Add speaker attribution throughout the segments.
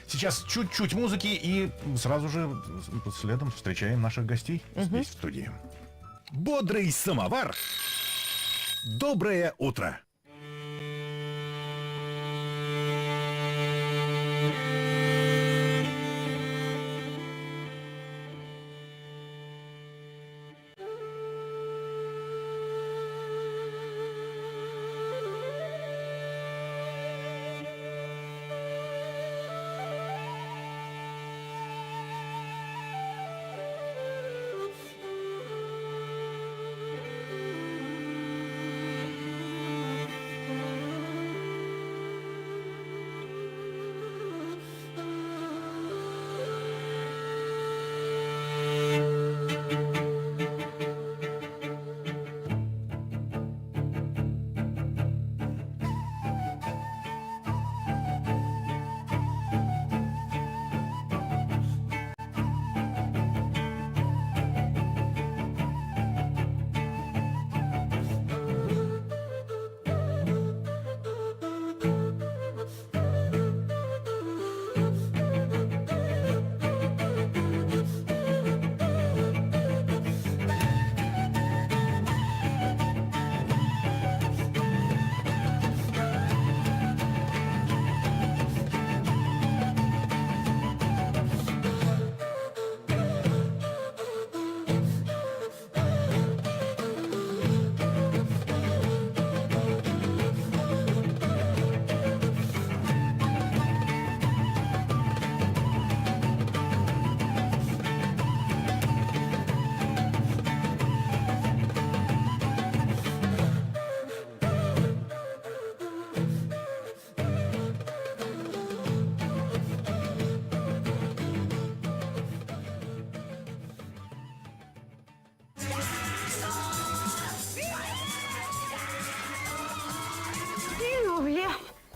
Speaker 1: Сейчас чуть-чуть музыки и сразу же следом встречаем наших гостей здесь в студии. Бодрый самовар. Доброе утро.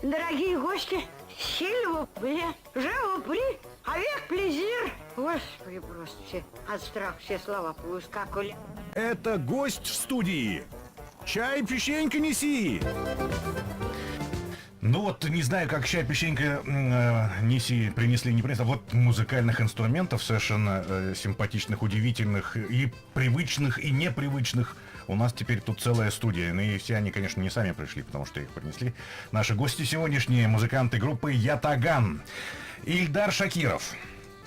Speaker 2: Дорогие гости, сильвупле, живупли, avec плезир. Господи, просто все от страха все слова поускакали.
Speaker 1: Это гость в студии. Чай, печенька неси. Ну вот, не знаю, как чай, печенька неси, принесли, не принесли. Вот музыкальных инструментов совершенно симпатичных, удивительных, и привычных, и непривычных. У нас теперь тут целая студия. Ну и все они, конечно, не сами пришли, потому что их принесли наши гости сегодняшние, музыканты группы Ятаган. Ильдар Шакиров.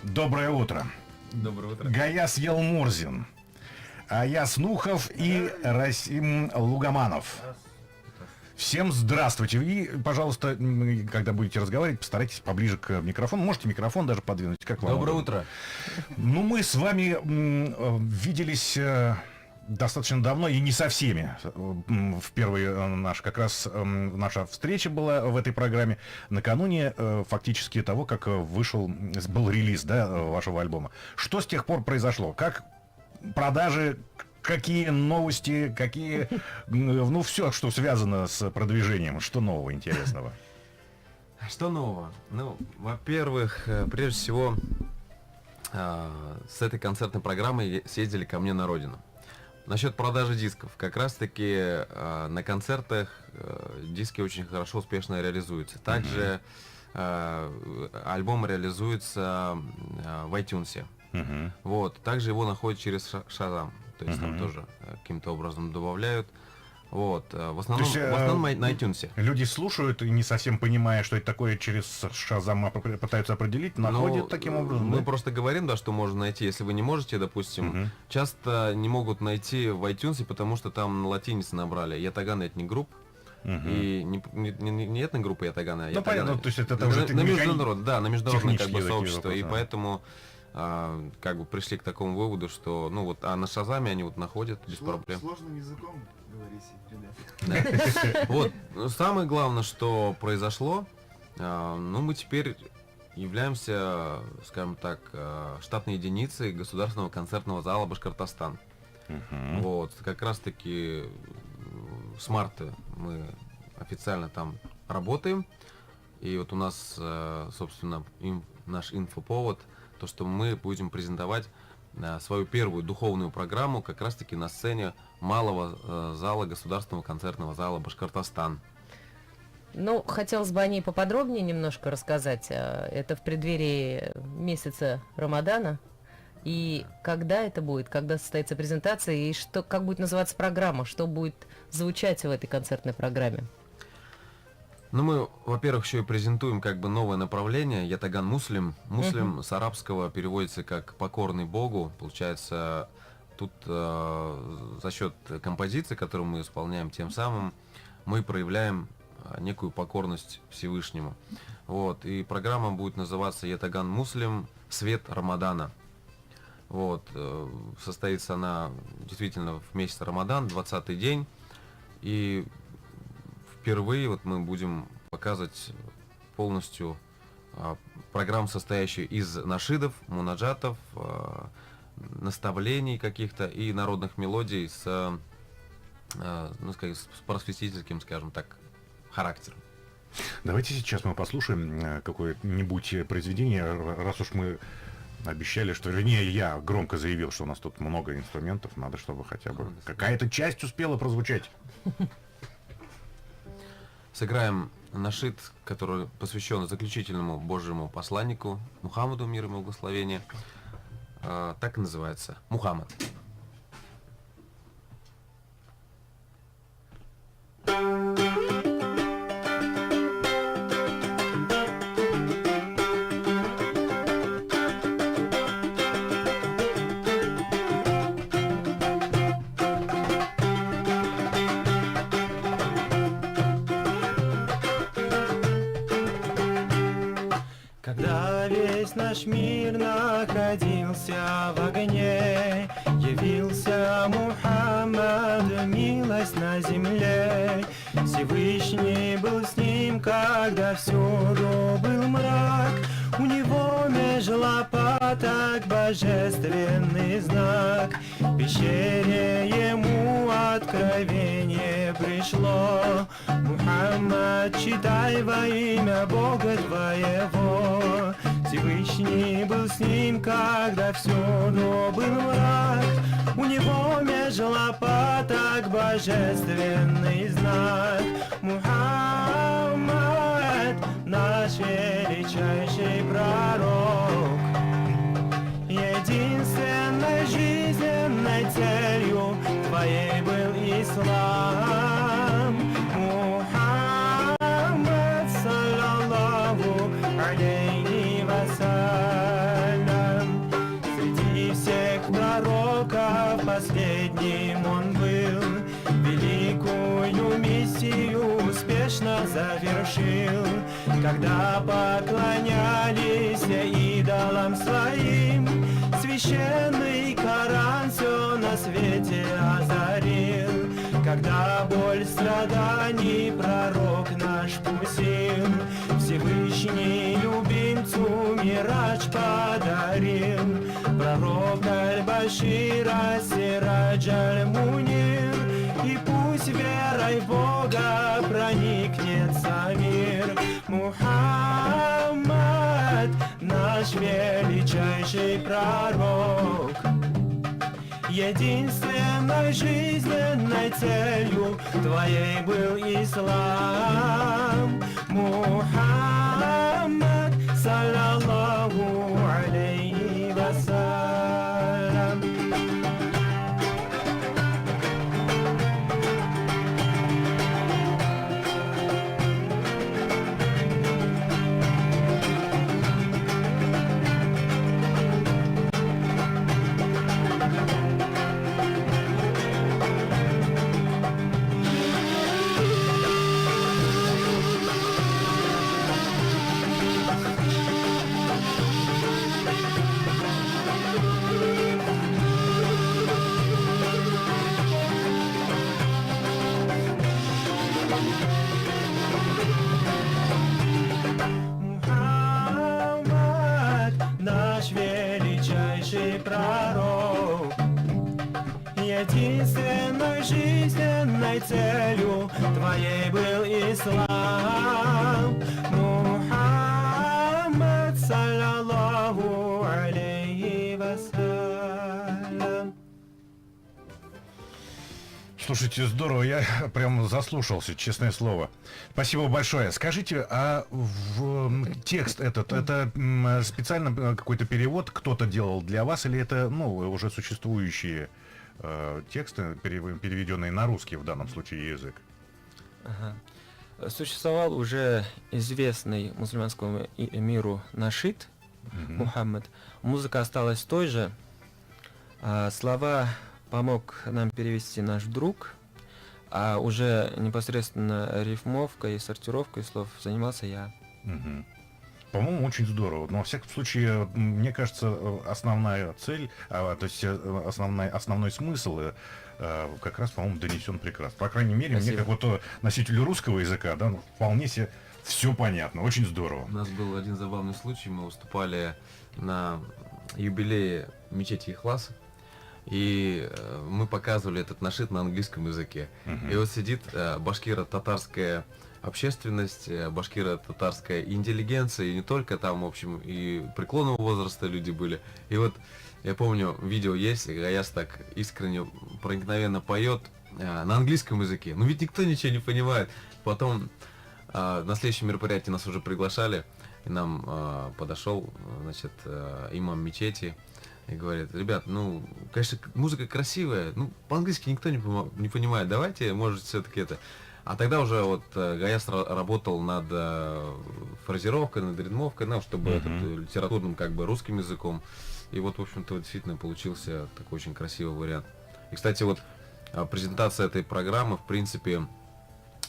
Speaker 1: Доброе утро.
Speaker 3: Доброе утро.
Speaker 1: Гаяс Елмурзин. Аяс Нухов и Расим Лугаманов. Всем здравствуйте. И, пожалуйста, когда будете разговаривать, постарайтесь поближе к микрофону. Можете микрофон даже подвинуть. Как вам?
Speaker 3: Доброе утро.
Speaker 1: Ну, мы с вами виделись достаточно давно и не со всеми. В первый наш, как раз наша встреча была в этой программе накануне фактически того, как был релиз, да, вашего альбома. Что с тех пор произошло? Как продажи? Какие новости, какие, ну, все, что связано с продвижением, что нового, интересного?
Speaker 3: Что нового? Ну, во-первых, прежде всего, с этой концертной программой съездили ко мне на родину. Насчет продажи дисков. Как раз-таки на концертах диски очень хорошо, успешно реализуются. Также альбом реализуется в iTunes. Вот. Также его находят через Shazam. То есть там тоже каким-то образом добавляют. Вот. В основном на iTunes.
Speaker 1: Люди слушают и не совсем понимая, что это такое, через Shazam пытаются определить, находят таким образом.
Speaker 3: Мы просто говорим, да, что можно найти. Если вы не можете, допустим, часто не могут найти в iTunes, потому что там на латинице набрали. Ятаган этник-групп. И не этногруппа Ятагана.
Speaker 1: Ну, понятно, то есть это уже
Speaker 3: на международное, да, на международное как бы сообщество.
Speaker 1: Вопросы,
Speaker 3: и поэтому как бы пришли к такому выводу, что, ну вот, на Шазаме они вот находят без проблем.
Speaker 4: Сложным языком говорите, ребята.
Speaker 3: Вот, самое главное, что произошло, ну мы теперь являемся, скажем так, штатной единицей Государственного концертного зала Башкортостан. Вот, как раз таки с марта мы официально там работаем. И вот у нас, собственно, наш инфоповод, то, что мы будем презентовать свою первую духовную программу как раз-таки на сцене малого зала Государственного концертного зала Башкортостан.
Speaker 5: Ну, хотелось бы о ней поподробнее немножко рассказать. Это в преддверии месяца Рамадана. И когда это будет, когда состоится презентация, и что, как будет называться программа, что будет звучать в этой концертной программе?
Speaker 3: Ну, мы, во-первых, еще и презентуем как бы новое направление, Ятаган Муслим. Муслим с арабского переводится как «покорный Богу». Получается, тут за счет композиции, которую мы исполняем, тем самым мы проявляем некую покорность Всевышнему. Вот. И программа будет называться Ятаган Муслим «Свет Рамадана». Вот. Состоится она действительно в месяц Рамадан, 20-й день. И впервые вот мы будем показывать полностью программу, состоящую из нашидов, мунаджатов, наставлений каких-то и народных мелодий с, ну, сказать, с просветительским, скажем так, характером.
Speaker 1: Давайте сейчас мы послушаем какое-нибудь произведение, раз уж мы обещали, что, вернее, я громко заявил, что у нас тут много инструментов, надо, чтобы хотя бы какая-то часть успела прозвучать.
Speaker 3: Сыграем нашид, который посвящен заключительному Божьему посланнику Мухаммаду, мир ему и благословение. Так и называется «Мухаммад».
Speaker 4: Когда весь наш мир находился в огне, явился Мухаммад, милость на земле. Всевышний был с ним, когда всюду был мрак. У него меж лопаток божественный знак. В пещере ему откровение пришло. Мухаммад, читай во имя Бога твоего. Всевышний был с ним, когда всюду был мрак. У него меж лопаток божественный знак. Мухаммад, наш величайший пророк. Единственной жизненной целью твоей был ислам. Мухаммад, саллаллаху алейхи вассалям. Среди всех пророков последним он был. Великую миссию успешно завершил. Когда поклонялись идолам своим, священный Коран все на свете озарил. Когда боль страданий пророк наш вкусил, Всевышний любимцу мирадж подарил. Пророк Аль-Башира, Сирадж Аль-Мунир, и пусть верой в Бога проникнется мир. Мухаммад, наш величайший пророк. Единственной жизненной целью твоей был ислам. Мухаммад, саллаллаху алейхи вассалям. Мухаммад, наш величайший пророк. Единственной жизненной целью твоей был ислам. Мухаммад, саллаллаху алейхи вассалям.
Speaker 1: Слушайте, здорово, я прям заслушался, честное слово. Спасибо большое. Скажите, а текст этот, это специально какой-то перевод кто-то делал для вас, или это, ну, уже существующие тексты, переведенные на русский в данном случае язык?
Speaker 6: Ага. Существовал уже известный мусульманскому миру нашид Мухаммад. Музыка осталась той же. Слова помог нам перевести наш друг, а уже непосредственно рифмовкой и сортировкой слов занимался я.
Speaker 1: Мгм. По-моему, очень здорово. Но, во всяком случае, мне кажется, основная цель, то есть основной смысл как раз, по-моему, донесен прекрасно. По крайней мере, мне,
Speaker 6: Спасибо.
Speaker 1: как вот носителю русского языка, да, ну, вполне себе все понятно. Очень здорово.
Speaker 3: У нас был один забавный случай, мы выступали на юбилее мечети Ихлас, и мы показывали этот нашид на английском языке. И вот сидит башкиро-татарская общественность, башкиро-татарская интеллигенция, и не только там, в общем, и преклонного возраста люди были. И вот я помню, видео есть, и Гаяс так искренне, проникновенно поет на английском языке. Ну ведь никто ничего не понимает. Потом на следующем мероприятии нас уже приглашали, и нам подошел, значит, имам мечети и говорит: ребят, ну, конечно, музыка красивая, ну, по-английски никто не понимает, давайте, может, все-таки это... А тогда уже вот Гаяс работал над фразировкой, над ритмовкой, ну, чтобы этот, литературным, как бы, русским языком. И вот, в общем-то, действительно получился такой очень красивый вариант. И, кстати, вот презентация этой программы, в принципе,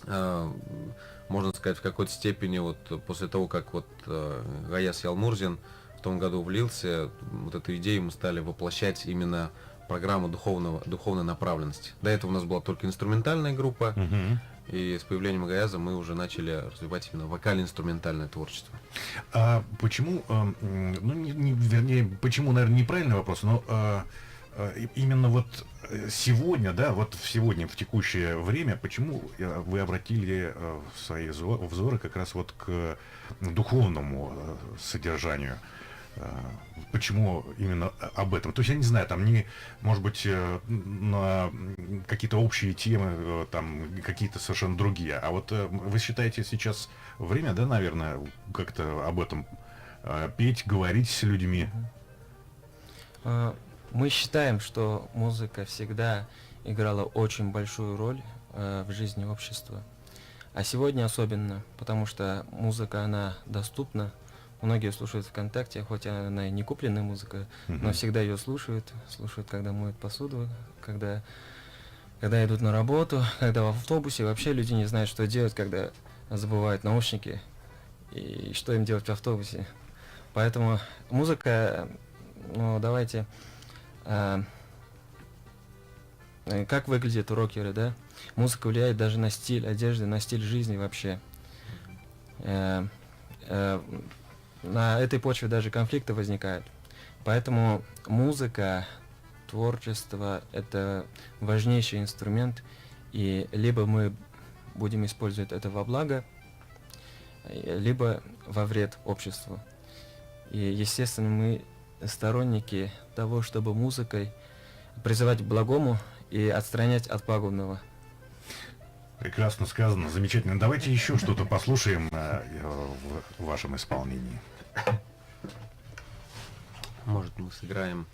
Speaker 3: можно сказать, в какой-то степени, вот после того, как вот Гаяс Ялмурзин в том году влился, вот эту идею мы стали воплощать именно программу духовной направленности. До этого у нас была только инструментальная группа, и с появлением Гаяза мы уже начали развивать именно вокально-инструментальное творчество.
Speaker 1: А почему, вернее, почему, наверное, неправильный вопрос, но именно вот сегодня, да, вот сегодня, в текущее время, почему вы обратили свои взоры как раз вот к духовному содержанию? Почему именно об этом? То есть я не знаю, там не, может быть, на какие-то общие темы, там какие-то совершенно другие. А вот вы считаете сейчас время, да, наверное, как-то об этом петь, говорить с людьми?
Speaker 6: Мы считаем, что музыка всегда играла очень большую роль в жизни общества. А сегодня особенно, потому что музыка, она доступна. Многие слушают ВКонтакте, хоть она и не купленная музыка, но всегда ее слушают, когда моют посуду, когда идут на работу, когда в автобусе. Вообще люди не знают, что делать, когда забывают наушники и что им делать в автобусе. Поэтому музыка, ну давайте, как выглядят рокеры, да? Музыка влияет даже на стиль одежды, на стиль жизни вообще. На этой почве даже конфликты возникают. Поэтому музыка, творчество – это важнейший инструмент, и либо мы будем использовать это во благо, либо во вред обществу. И, естественно, мы сторонники того, чтобы музыкой призывать к благому и отстранять от пагубного.
Speaker 1: Прекрасно сказано, замечательно. Давайте еще что-то послушаем в вашем исполнении.
Speaker 3: Может, мы сыграем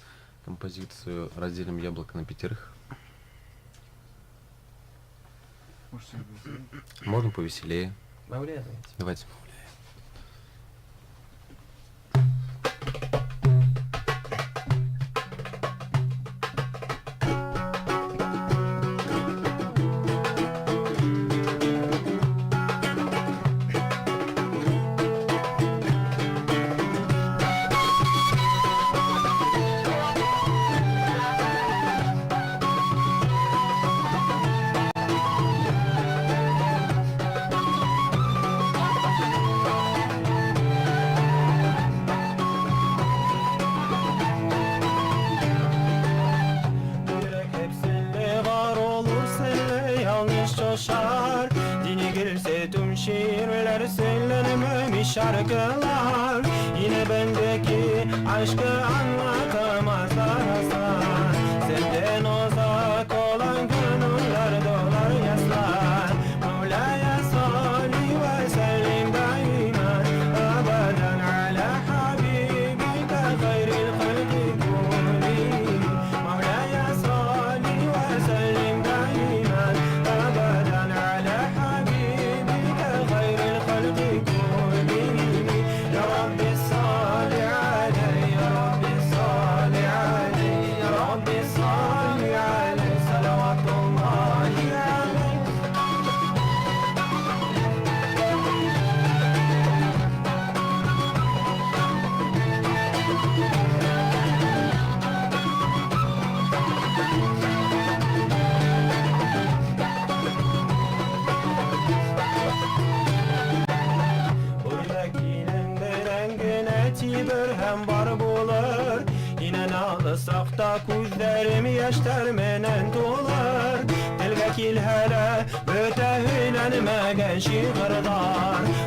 Speaker 3: композицию «Разделим яблоко на пятерых». Можно повеселее. Давайте.
Speaker 4: Yürek hep senle var olur, senle yanlış coşar. Dini girse tüm şiirler, söylenememiş şarkılar. Yine bendeki aşkı anlatamazlar asla. Senden uzak olan gönüllerde Hasreti bir hem var bulur İnen alırsak da gözlerim yaşlar menen dolar Dilvekil hele öte hülenmegen şiirdar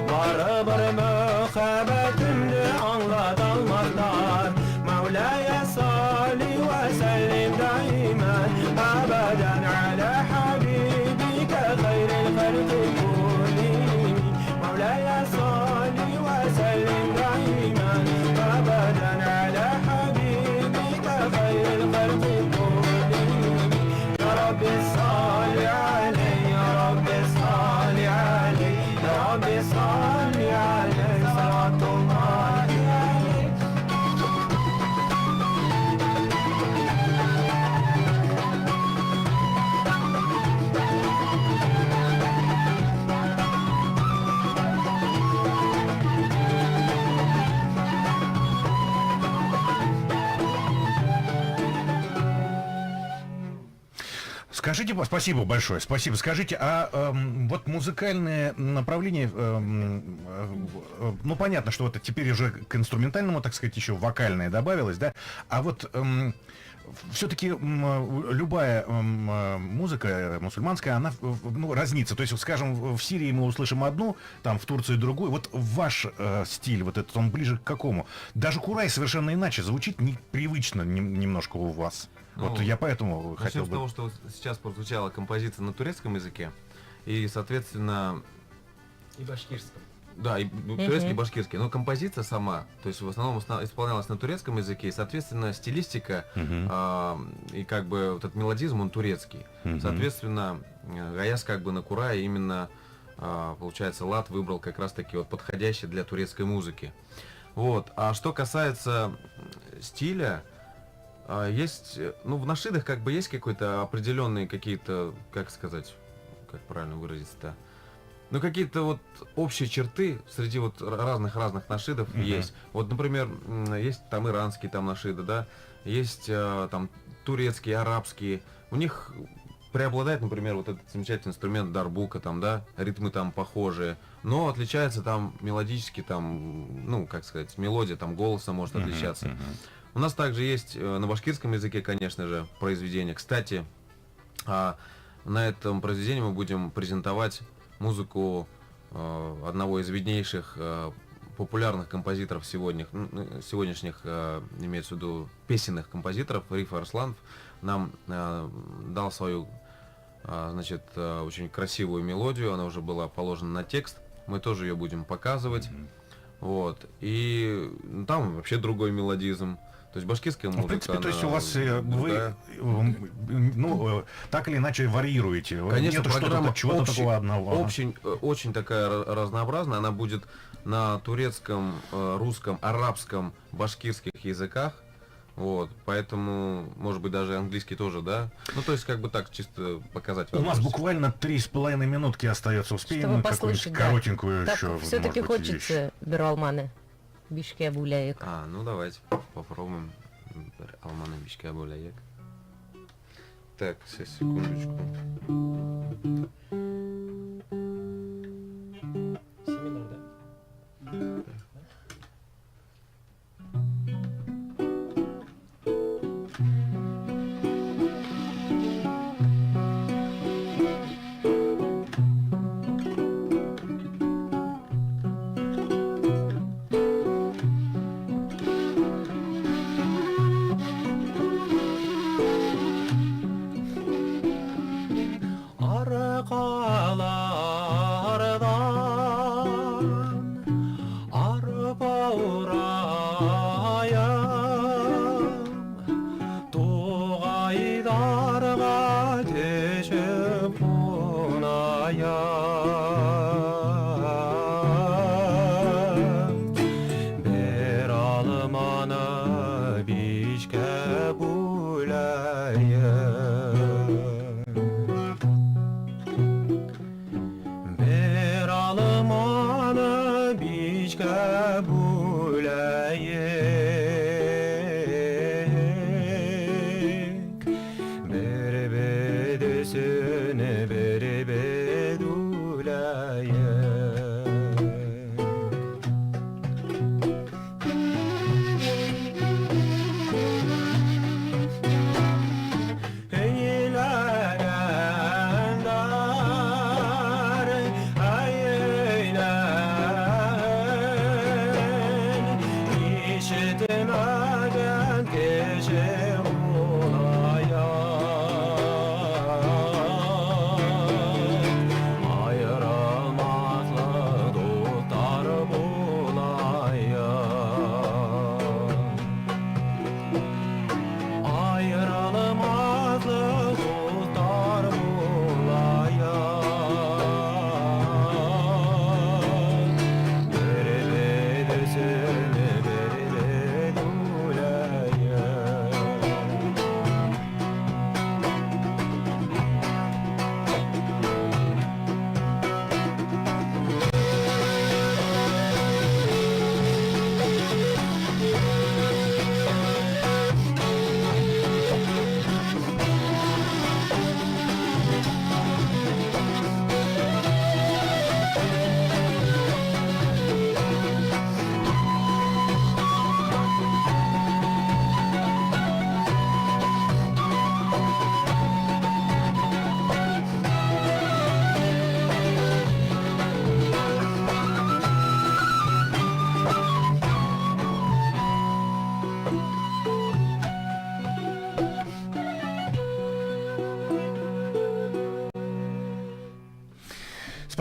Speaker 4: Var bir muhabbetimdi anlat almaklar Mevla'ya salli ve sellim daimen Abeden ala habibike gayril halki kullihim Mevla'ya salli ve sellim daimen Abeden ala habibike gayril halki kullihim Ya Rabbi salli aleyh, Ya Rabbi salli aleyh Ya Rabbi salli aleyh, salatullahi aleyh
Speaker 1: Скажите, спасибо большое, спасибо. Скажите, а вот музыкальное направление, ну понятно, что это теперь уже к инструментальному, так сказать, еще вокальное добавилось, да? А вот все-таки любая музыка мусульманская, она ну, разнится. То есть, вот, скажем, в Сирии мы услышим одну, там в Турции другую. Вот ваш стиль, вот этот, он ближе к какому? Даже Курай совершенно иначе звучит, непривычно немножко у вас. Вот
Speaker 3: Ну,
Speaker 1: я поэтому хотел
Speaker 3: Начнем с
Speaker 1: бы...
Speaker 3: того, что вот сейчас прозвучала композиция на турецком языке, и, соответственно,
Speaker 6: И башкирском.
Speaker 3: да, и турецкий, и башкирский, но композиция сама, то есть в основном исполнялась на турецком языке, и, соответственно, стилистика и как бы вот этот мелодизм, он турецкий. Соответственно, Гаяс как бы на Курае именно, получается, лад выбрал как раз-таки вот подходящий для турецкой музыки. Вот. А что касается стиля, есть, ну, в нашидах как бы есть какой-то определенные какие-то, как сказать, как правильно выразиться-то, ну, какие-то вот общие черты среди вот разных нашидов есть. Вот, например, есть там иранские там нашиды, да, есть там турецкие, арабские. У них преобладает, например, вот этот замечательный инструмент дарбука, там, да, ритмы там похожие, но отличается там мелодически, там, ну, как сказать, мелодия там голоса может отличаться. У нас также есть на башкирском языке, конечно же, произведение. Кстати, на этом произведении мы будем презентовать музыку одного из виднейших популярных композиторов сегодняшних, имеется в виду песенных композиторов. Риф Арсланов нам дал свою, значит, очень красивую мелодию, она уже была положена на текст, мы тоже ее будем показывать. Вот. И там вообще другой мелодизм. То есть башкирская музыка.
Speaker 1: В принципе, то есть у вас
Speaker 3: другая.
Speaker 1: вы ну, так или иначе варьируете.
Speaker 3: Конечно,
Speaker 1: Нету
Speaker 3: программа
Speaker 1: чего-то такого одного.
Speaker 3: очень такая разнообразная. Она будет на турецком, русском, арабском, башкирских языках. Вот, поэтому, может быть, даже английский тоже, да? Ну, то есть, как бы так, чисто показать
Speaker 1: У нас
Speaker 3: возможность.
Speaker 1: буквально 3,5 минутки остается. Успеем
Speaker 5: Чтобы
Speaker 1: мы
Speaker 5: послушать,
Speaker 1: какую-нибудь
Speaker 5: да.
Speaker 1: коротенькую
Speaker 5: Так
Speaker 1: еще,
Speaker 5: все-таки
Speaker 1: может быть, вещь?
Speaker 5: хочется Бералманы. Бишке Абуляек.
Speaker 3: Ну давайте попробуем. Алманы Бишке Абуляек. Так, сейчас, секундочку.
Speaker 6: Семинар, да?
Speaker 4: Arkalardan arpa urayım Tuğaydarga teşip kunayım Bir almanı bişke bulayım Bir almanı biçke bulayık Bir bedesine bir bedulayık geçitemeden gece bulayım. Ayrılmakla dostlar bulayım. Ayrılmakla dostlar bulayım. Berebe desene berebe dulayım.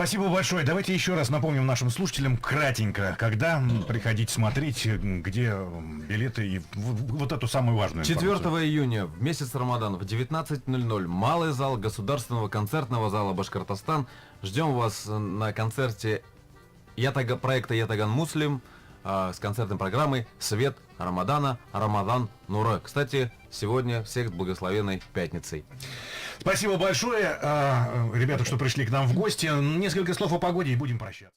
Speaker 1: Спасибо большое. Давайте еще раз напомним нашим слушателям кратенько, когда приходить смотреть, где билеты и вот эту самую важную
Speaker 3: 4
Speaker 1: информацию.
Speaker 3: июня, в месяц Рамадан, в 19:00, малый зал Государственного концертного зала Башкортостан. Ждем вас на концерте проекта Ятаган Муслим с концертной программой «Свет Рамадана, Рамадан Нура». Кстати, сегодня всех с благословенной пятницей.
Speaker 1: Спасибо большое, ребята, что пришли к нам в гости. Несколько слов о погоде и будем прощаться.